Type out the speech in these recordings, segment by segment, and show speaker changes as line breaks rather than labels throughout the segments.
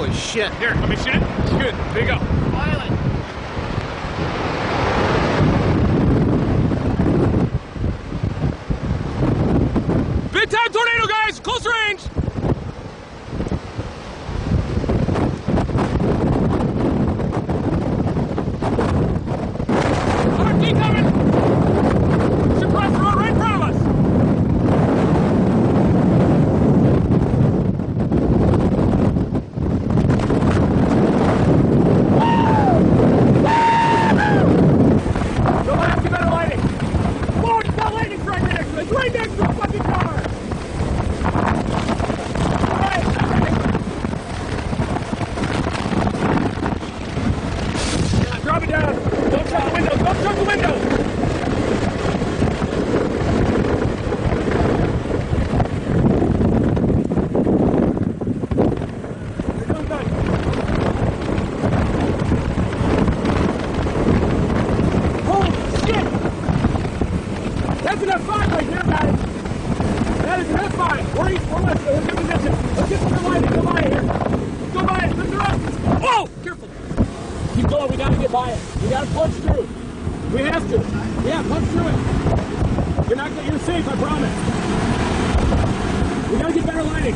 Holy shit.
Here, let me shoot it. Good. There you go.
Pilot.
Big time tornado, guys! Close range! RT coming! Should cross the road right in front of us! Don't have to better lighting! Whoa, it's not lightning strike right next to it! It's right next to the fucking car! Drop it down. Don't shut the windows. Don't shut the windows. You're doing good. Holy shit! That's an F5 right there, guys. That is an F5. We're east, we're west. We're in good position. Let's get some lighting. Go by here. Go by it. Lift her up. Whoa! Careful. Keep going, we gotta get by it. We gotta punch through. We have to. Yeah, punch through it. You're safe, I promise. We gotta get better lighting.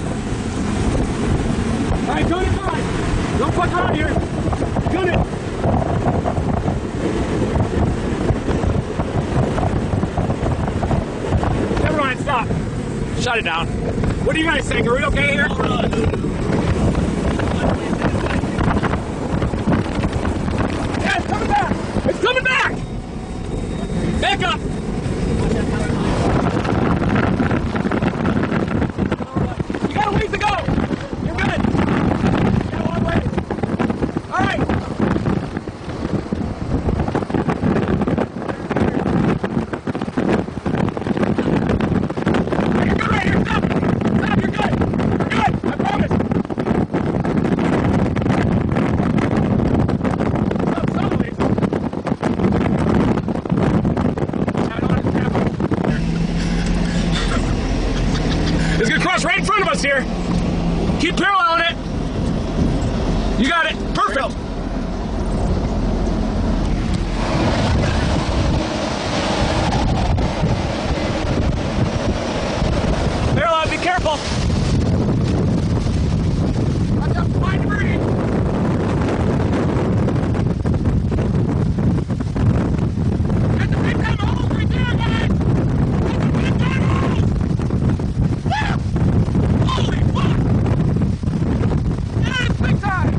Alright, gun it by. Don't fuck around here. Gun it. Never mind, stop. Shut it down. What do you guys think? Are we okay here? It's coming back! Back up! You got a ways to go! You're good! You got a long way! Alright! You're good right here! Stop! Stop! You're good! You're good! I promise! It's gonna cross right in front of us here. Keep paralleling it. You got it. Perfect. Parallel, be careful. Watch out, find the birdie. Got the big time holes right there, guys. Got the big time holes. Holy fuck! That is big time!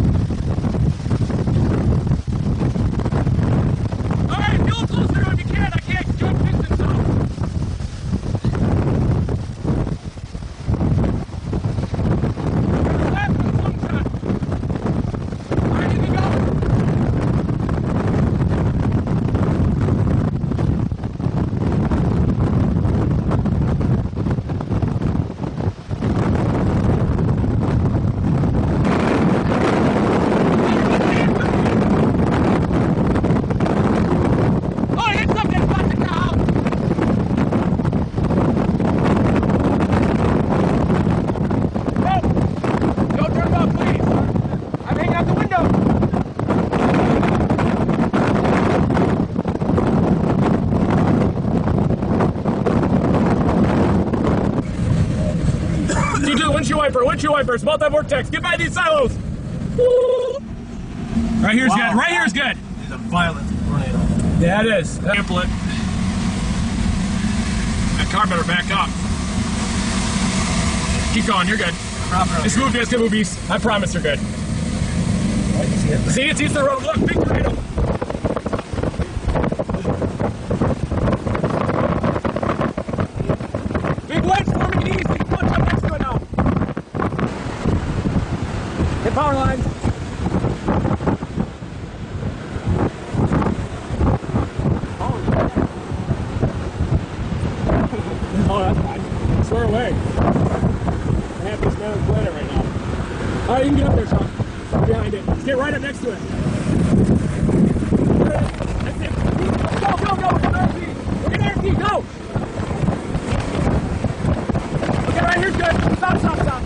Alright, get a little closer if you can. I can't jump distance off. Left with some shot. Alright, here we go. Windshield wipers, multi-vortex, get by these silos! Right here's good, right here's good!
It's a violent tornado.
Yeah, it is. Sample it. That car better back up. Keep going, you're good. Just move, just move east. I promise you're good. See, it's east of the road. Look, big tornado. Big wedge forming east. You can punch up next to it now. Hit power lines. Oh, that's fine. Swear away. I have this man's planet right now. All right, you can get up there, Sean. Behind it. Just get right up next to it. That's it. Go, go, go. We're going to RT. We're going to RT. Go. Okay, right here's good. Stop, stop, stop.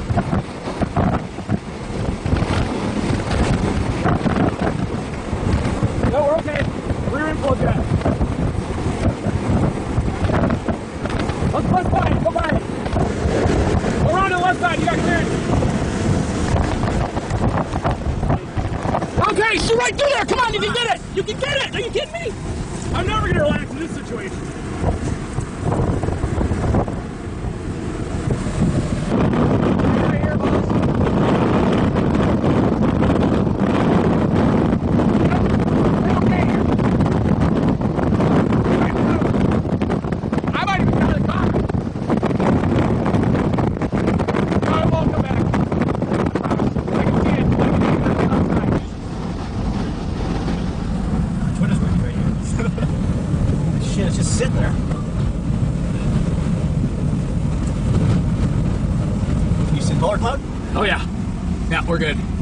you right through there. Come on, you can get it. You can get it. Are you kidding me? I'm never going to relax in this situation.
Shit, it's just sitting there. Can you see the color cloud?
Oh yeah. Yeah, we're good.